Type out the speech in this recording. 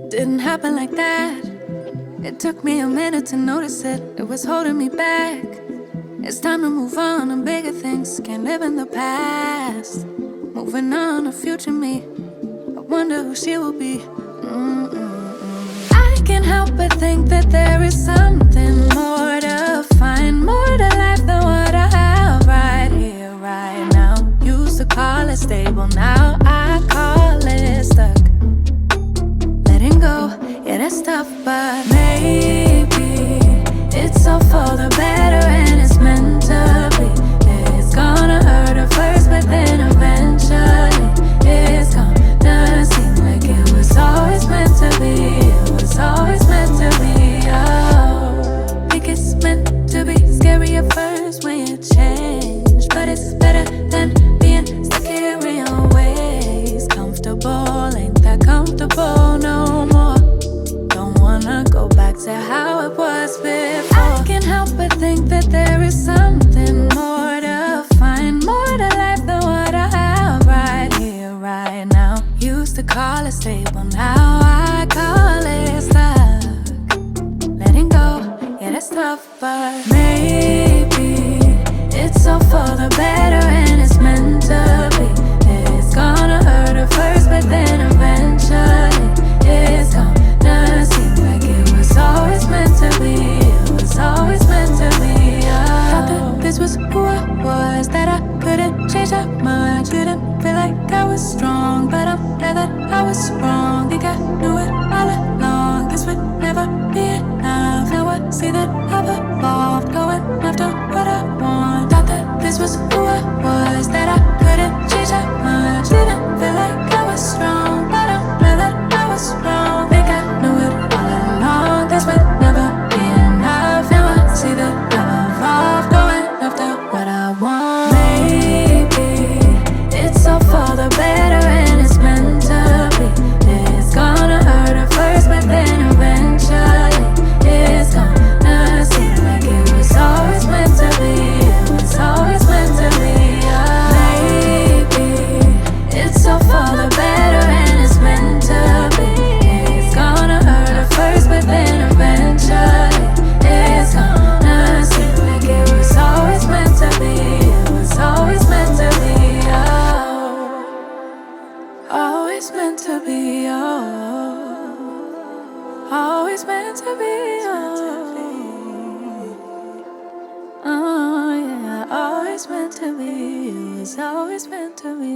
Didn't happen like that. It took me a minute to notice it. It was holding me back. It's time to move on to bigger things. Can't live in the past. Moving on to future me. I wonder who she will be. I can't help but think that there is something more to find, more to life than what I have right here, right now. Used to call it stable, now I call it stuck. Letting go, yeah, that's tough, but maybe it's all for the better and it's meant to be. It's gonna hurt at first, but then eventually it's gonna seem like it was always meant to be. It was always meant to be. Oh, I think it's meant to be. Scary at first when you change, but it's better than being stuck here in your ways. Comfortable, ain't that comfortable no more. Don't wanna go back to how it was before. I can't help but think that there is something more to find, more to life than what I have right here, right now. Used to call it stable, now I call it stuck. Letting go, yeah, that's tough, but maybe it's all for the better and it's meant to be. It's gonna hurt at first, but then eventually it's gonna seem like it was always meant to be. It was always meant to be. Thought that this was who I was, that I couldn't change that much. Didn't feel like I was strong, but I'm glad that I was wrong. Think I knew it all along. This would never be enough. Now I see that I've evolved, going after what I want. Thought that this was who I was, that I couldn't change that much. Didn't feel like I was strong, but I'm glad that I was wrong. Think I knew it all along. This would never be enough. Now I see that I've evolved, going after what I want. Maybe it's all for the better and it's meant to be. It's gonna hurt at first, but then eventually it's gonna seem like it was always meant to be. It was always meant to be. Maybe it's all for the better and it's meant to be. It's gonna hurt at first, but then eventually it's gonna seem like it was always meant to be. It was always meant to be. Oh, always meant to be. Oh, always meant to be. Oh, yeah, always meant to be. It was always meant to be.